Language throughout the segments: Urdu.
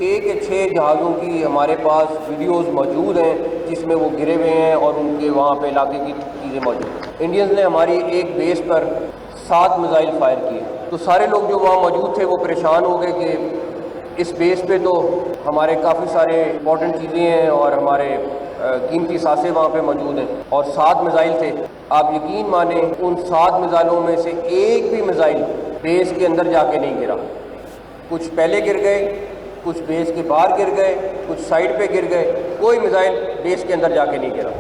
6 کے 6 جہازوں کی ہمارے پاس ویڈیوز موجود ہیں جس میں وہ گرے ہوئے ہیں اور ان کے وہاں پہ علاقے کی چیزیں موجود ہیں۔ انڈینز نے ہماری ایک بیس پر 7 میزائل فائر کیے، تو سارے لوگ جو وہاں موجود تھے وہ پریشان ہو گئے کہ اس بیس پہ تو ہمارے کافی سارے امپورٹنٹ چیزیں ہیں اور ہمارے قیمتی ساسے وہاں پہ موجود ہیں، اور 7 میزائل تھے۔ آپ یقین مانیں ان 7 میزائلوں میں سے ایک بھی میزائل بیس کے اندر جا کے نہیں گرا۔ کچھ پہلے گر گئے، کچھ بیس کے باہر گر گئے، کچھ سائڈ پہ گر گئے، کوئی میزائل بیس کے اندر جا کے نہیں گرا۔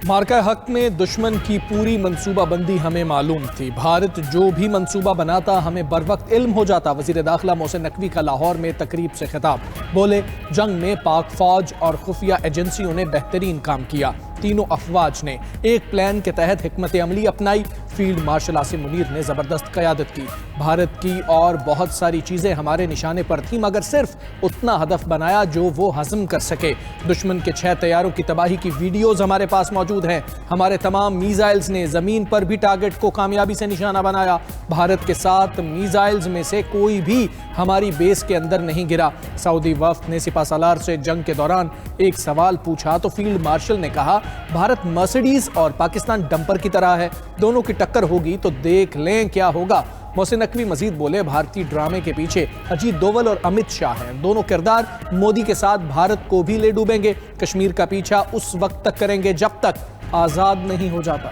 مارکہ حق میں دشمن کی پوری منصوبہ بندی ہمیں معلوم تھی، بھارت جو بھی منصوبہ بناتا ہمیں بر وقت علم ہو جاتا۔ وزیر داخلہ محسن نقوی کا لاہور میں تقریب سے خطاب، بولے جنگ میں پاک فوج اور خفیہ ایجنسیوں نے بہترین کام کیا، تینوں افواج نے ایک پلان کے تحت حکمت عملی اپنائی، فیلڈ مارشل عاصم منیر نے زبردست قیادت کی، بھارت کی اور بہت ساری چیزیں ہمارے نشانے پر تھیں مگر صرف اتنا ہدف بنایا جو وہ ہضم کر سکے۔ دشمن کے 6 طیاروں کی تباہی کی ویڈیوز ہمارے پاس موجود ہیں، ہمارے تمام میزائلز نے زمین پر بھی ٹارگٹ کو کامیابی سے نشانہ بنایا، بھارت کے 7 میزائلز میں سے کوئی بھی ہماری بیس کے اندر نہیں گرا۔ سعودی وفد نے سپہ سالار سے جنگ کے دوران ایک سوال پوچھا تو فیلڈ مارشل نے کہا بھارت مرسیڈیز اور پاکستان ڈمپر کی طرح ہے، دونوں کی ٹکر ہوگی تو دیکھ لیں کیا ہوگا۔ محسن نقوی مزید بولے بھارتی ڈرامے کے پیچھے اجیت دوول اور امت شاہ ہیں، دونوں کردار مودی کے ساتھ بھارت کو بھی لے ڈوبیں گے، کشمیر کا پیچھا اس وقت تک کریں گے جب تک آزاد نہیں ہو جاتا۔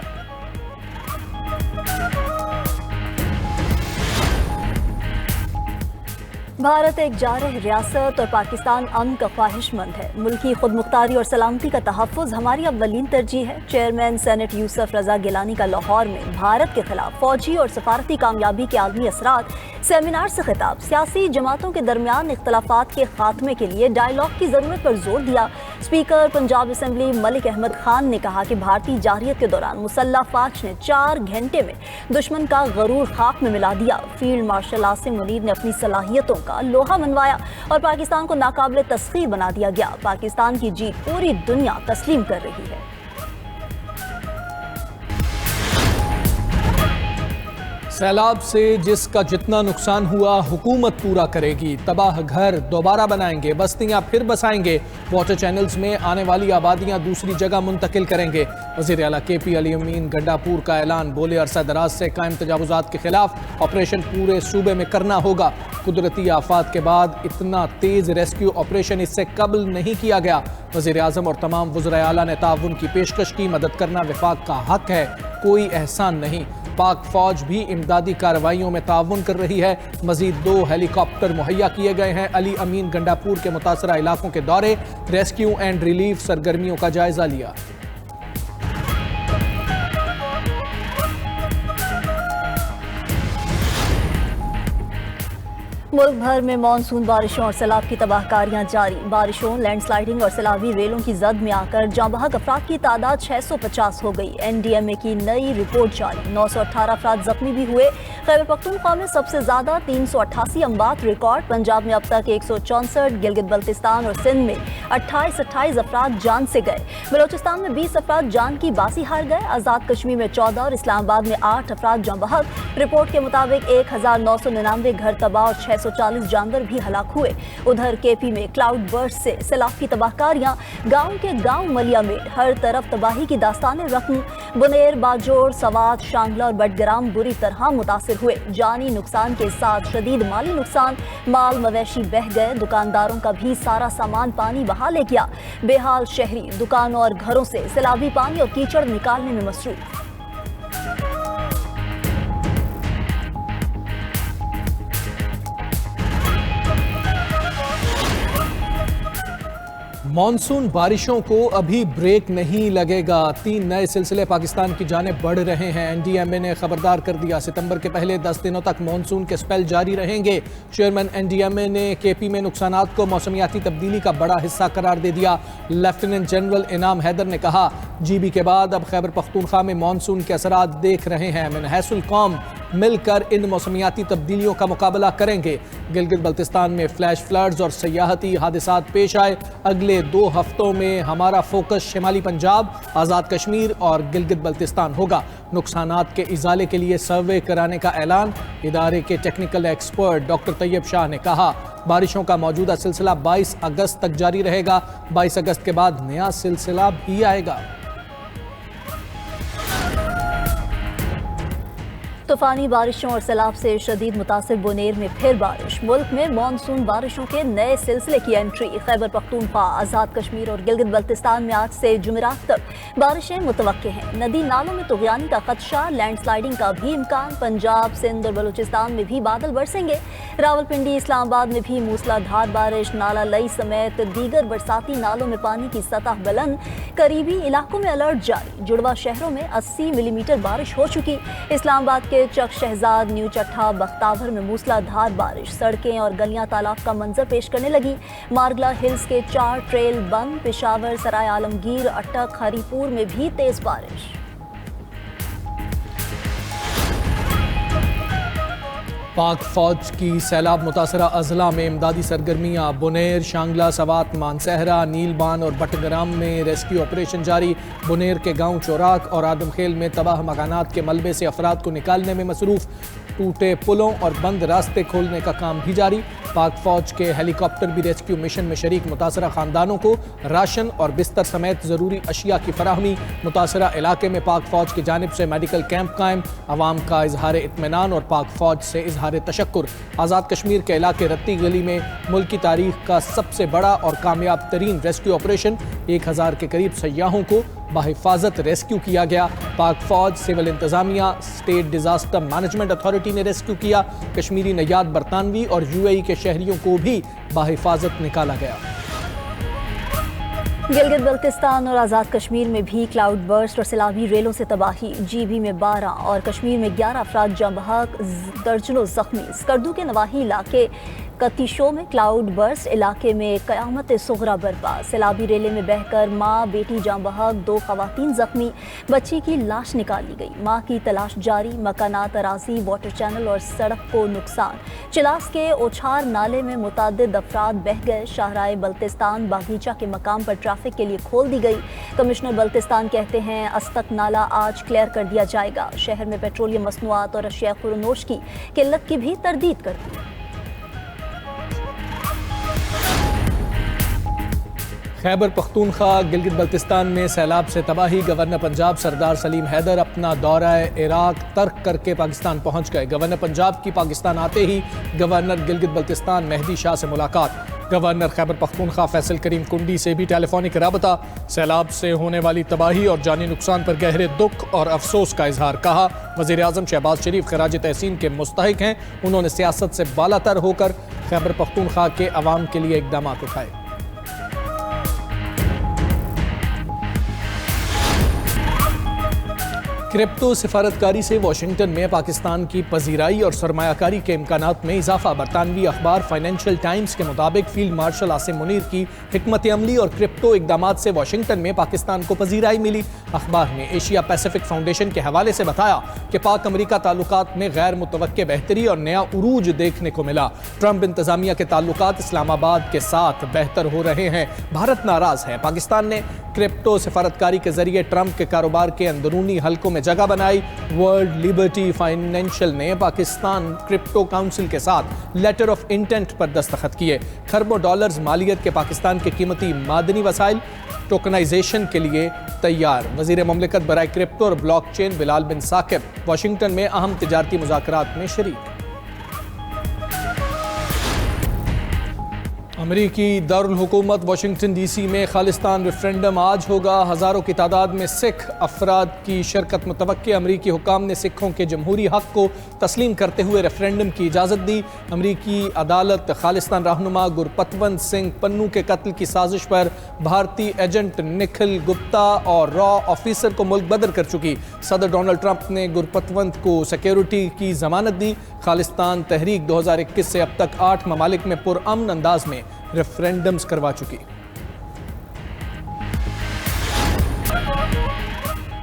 بھارت ایک جارح ریاست اور پاکستان امن کا خواہش مند ہے، ملکی خود مختاری اور سلامتی کا تحفظ ہماری اولین ترجیح ہے۔ چیئرمین سینٹ یوسف رضا گیلانی کا لاہور میں بھارت کے خلاف فوجی اور سفارتی کامیابی کے عالمی اثرات سیمینار سے خطاب، سیاسی جماعتوں کے درمیان اختلافات کے خاتمے کے لیے ڈائیلاگ کی ضرورت پر زور دیا۔ اسپیکر پنجاب اسمبلی ملک احمد خان نے کہا کہ بھارتی جارحیت کے دوران مسلح فوج نے 4 گھنٹے میں دشمن کا غرور خاک میں ملا دیا۔ فیلڈ مارشل عاصم منیر نے اپنی صلاحیتوں کا لوہا منوایا اور پاکستان کو ناقابل تسخیر بنا دیا گیا۔ پاکستان کی جیت پوری دنیا تسلیم کر رہی ہے۔ سیلاب سے جس کا جتنا نقصان ہوا حکومت پورا کرے گی، تباہ گھر دوبارہ بنائیں گے، بستیاں پھر بسائیں گے، واٹر چینلز میں آنے والی آبادیاں دوسری جگہ منتقل کریں گے۔ وزیر اعلیٰ کے پی علی امین گنڈاپور کا اعلان، بولے عرصہ دراز سے قائم تجاوزات کے خلاف آپریشن پورے صوبے میں کرنا ہوگا، قدرتی آفات کے بعد اتنا تیز ریسکیو آپریشن اس سے قبل نہیں کیا گیا۔ وزیر اعظم اور تمام وزرائے اعلیٰ نے تعاون کی پیشکش کی، مدد کرنا وفاق کا حق ہے، کوئی احسان نہیں۔ پاک فوج بھی امدادی کارروائیوں میں تعاون کر رہی ہے، مزید 2 ہیلی کاپٹر مہیا کیے گئے ہیں۔ علی امین گنڈاپور کے متاثرہ علاقوں کے دورے، ریسکیو اینڈ ریلیف سرگرمیوں کا جائزہ لیا۔ ملک بھر میں مانسون بارشوں اور سیلاب کی تباہ کاریاں جاری، بارشوں، لینڈ سلائیڈنگ اور سیلابی ریلوں کی زد میں آ کر جاں بحق افراد کی تعداد 650 ہو گئی۔ این ڈی ایم اے کی نئی رپورٹ جاری، 918 افراد زخمی بھی ہوئے۔ خیبر پختونخوا میں سب سے زیادہ 388 اموات ریکارڈ، پنجاب میں اب تک 164، گلگت بلتستان اور سندھ میں 28 افراد جان سے گئے، بلوچستان میں 20 افراد جان کی باسی ہار گئے، آزاد کشمیر میں 14 اور اسلام آباد میں 8 افراد جاں بحق۔ رپورٹ کے مطابق 1999 گھر تباہ اور 640 جانور بھی ہلاک ہوئے۔ ادھر کے پی میں کلاؤڈ برسٹ سے سیلاب کی تباہ کاریاں، گاؤں کے گاؤں ملیا میڈ، ہر طرف تباہی کی داستانیں رقم، بنیر، باجوڑ، سوات، شانگلہ اور بٹگرام بری طرح متاثر ہوئے۔ جانی نقصان کے ساتھ شدید مالی نقصان، مال مویشی بہہ گئے، دکانداروں کا بھی سارا سامان پانی بہا لے گیا۔ بے حال شہری دکانوں اور گھروں سے سیلابی پانی اور کیچڑ نکالنے میں مصروف۔ مانسون بارشوں کو ابھی بریک نہیں لگے گا، 3 نئے سلسلے پاکستان کی جانب بڑھ رہے ہیں۔ این ڈی ایم اے نے خبردار کر دیا، ستمبر کے پہلے 10 دنوں تک مانسون کے سپیل جاری رہیں گے۔ چیئرمین این ڈی ایم اے نے کے پی میں نقصانات کو موسمیاتی تبدیلی کا بڑا حصہ قرار دے دیا۔ لیفٹیننٹ جنرل انعام حیدر نے کہا جی بی کے بعد اب خیبر پختونخوا میں مانسون کے اثرات دیکھ رہے ہیں، من حیث القوم مل کر ان موسمیاتی تبدیلیوں کا مقابلہ کریں گے۔ گلگت بلتستان میں فلیش فلڈز اور سیاحتی حادثات پیش آئے، اگلے 2 ہفتوں میں ہمارا فوکس شمالی پنجاب، آزاد کشمیر اور گلگت بلتستان ہوگا۔ نقصانات کے ازالے کے لیے سروے کرانے کا اعلان، ادارے کے ٹیکنیکل ایکسپرٹ ڈاکٹر طیب شاہ نے کہا بارشوں کا موجودہ سلسلہ 22 اگست تک جاری رہے گا. 22 اگست کے بعد نیا سلسلہ بھی آئے گا. طوفانی بارشوں اور سیلاب سے شدید متاثر بونیر میں پھر بارش. ملک میں مانسون بارشوں کے نئے سلسلے کی انٹری. خیبر پختونخوا، آزاد کشمیر اور گلگت بلتستان میں آج سے جمعرات تک بارشیں متوقع ہیں. ندی نالوں میں طغیانی کا خدشہ، لینڈ سلائیڈنگ کا بھی امکان. پنجاب، سندھ اور بلوچستان میں بھی بادل برسیں گے. راولپنڈی، اسلام آباد میں بھی موسلا دھار بارش. نالا لئی سمیت دیگر برساتی نالوں میں پانی کی سطح بلند. قریبی علاقوں میں الرٹ جاری. جڑواں شہروں میں 80 ملی میٹر بارش ہو چکی. اسلام آباد کے چک شہزاد، نیو چٹھا، بختاور میں موسلا دھار بارش. سڑکیں اور گلیاں تالاب کا منظر پیش کرنے لگی. مارگلا ہلز کے 4 ٹریل بند. پشاور، سرائے عالمگیر، اٹک، ہری پور میں بھی تیز بارش. پاک فوج کی سیلاب متاثرہ اضلاع میں امدادی سرگرمیاں. بنیر، شانگلہ، سوات، مانسہرہ، نیلبان اور بٹگرام میں ریسکیو آپریشن جاری. بنیر کے گاؤں چوراک اور آدم خیل میں تباہ مکانات کے ملبے سے افراد کو نکالنے میں مصروف. ٹوٹے پلوں اور بند راستے کھولنے کا کام بھی جاری. پاک فوج کے ہیلی کاپٹر بھی ریسکیو مشن میں شریک. متاثرہ خاندانوں کو راشن اور بستر سمیت ضروری اشیاء کی فراہمی. متاثرہ علاقے میں پاک فوج کی جانب سے میڈیکل کیمپ قائم. عوام کا اظہار اطمینان اور پاک فوج سے اظہار تشکر. آزاد کشمیر کے علاقے رتی گلی میں ملک کی تاریخ کا سب سے بڑا اور کامیاب ترین ریسکیو آپریشن. 1000 کے قریب سیاحوں کو بحفاظت ریسکیو کیا گیا. پاک فوج، سول انتظامیہ، اسٹیٹ ڈیزاسٹر مینجمنٹ اتھارٹی نے ریسکیو کیا. کشمیری نژاد برطانوی اور UAE کے شہریوں کو بھی بحفاظت نکالا گیا. گلگت بلتستان اور آزاد کشمیر میں بھی کلاؤڈ برسٹ اور سیلابی ریلوں سے تباہی. GB میں 12 اور کشمیر میں 11 افراد جاں بحق، درجنوں زخمی. اسکردو کے نواحی علاقے کتیشو میں کلاؤڈ برسٹ، علاقے میں قیامت صغریٰ برپا. سیلابی ریلے میں بہہ کر ماں بیٹی جاں بحق، 2 خواتین زخمی. بچی کی لاش نکال لی گئی. ماں کی تلاش جاری. مکانات، اراضی، واٹر چینل اور سڑک کو نقصان. چلاس کے اوچھار نالے میں متعدد افراد بہہ گئے. شاہراہ بلتستان باغیچہ کے مقام پر ٹریفک کے لیے کھول دی گئی. کمشنر بلتستان کہتے ہیں استک نالہ آج کلیئر کر دیا جائے گا. شہر میں پیٹرولیم مصنوعات اور اشیاء خورنوش کی قلت کی بھی تردید کر دی. خیبر پختونخوا، گلگت بلتستان میں سیلاب سے تباہی. گورنر پنجاب سردار سلیم حیدر اپنا دورہ عراق ترک کر کے پاکستان پہنچ گئے. گورنر پنجاب کی پاکستان آتے ہی گورنر گلگت بلتستان مہدی شاہ سے ملاقات. گورنر خیبر پختونخوا فیصل کریم کنڈی سے بھی ٹیلی فونک رابطہ. سیلاب سے ہونے والی تباہی اور جانی نقصان پر گہرے دکھ اور افسوس کا اظہار. کہا وزیر اعظم شہباز شریف خراج تحسین کے مستحق ہیں. انہوں نے سیاست سے بالا تر ہو کر خیبر پختونخوا کے عوام کے لیے اقدامات اٹھائے. کرپٹو سفارتکاری سے واشنگٹن میں پاکستان کی پذیرائی اور سرمایہ کاری کے امکانات میں اضافہ. برطانوی اخبار فائنینشل ٹائمز کے مطابق فیلڈ مارشل عاصم منیر کی حکمت عملی اور کرپٹو اقدامات سے واشنگٹن میں پاکستان کو پذیرائی ملی. اخبار نے ایشیا پیسفک فاؤنڈیشن کے حوالے سے بتایا کہ پاک امریکہ تعلقات میں غیر متوقع بہتری اور نیا عروج دیکھنے کو ملا. ٹرمپ انتظامیہ کے تعلقات اسلام آباد کے ساتھ بہتر ہو رہے ہیں. بھارت ناراض ہے. پاکستان نے کرپٹو سفارتکاری کے ذریعے ٹرمپ کے کاروبار کے اندرونی حلقوں میں جگہ بنائی. ورلڈ لیبرٹی فائنینشل نے پاکستان کرپٹو کاؤنسل کے ساتھ لیٹر آف انٹینٹ پر دستخط کیے. کھربوں ڈالرز مالیت کے پاکستان کے قیمتی معدنی وسائل ٹوکنائزیشن کے لیے تیار. وزیر مملکت برائے کرپٹو اور بلاک چین بلال بن ثاقب واشنگٹن میں اہم تجارتی مذاکرات میں شریک. امریکی دارالحکومت واشنگٹن ڈی سی میں خالصتان ریفرینڈم آج ہوگا. ہزاروں کی تعداد میں سکھ افراد کی شرکت متوقع. امریکی حکام نے سکھوں کے جمہوری حق کو تسلیم کرتے ہوئے ریفرینڈم کی اجازت دی. امریکی عدالت خالصتان رہنما گرپتونت سنگھ پنو کے قتل کی سازش پر بھارتی ایجنٹ نکھل گپتا اور را آفیسر کو ملک بدر کر چکی. صدر ڈونلڈ ٹرمپ نے گرپتونت کو سیکیورٹی کی ضمانت دی. خالصتان تحریک 2021 سے اب تک 8 ممالک میں پرامن انداز میں ریفرینڈمز کروا چکی.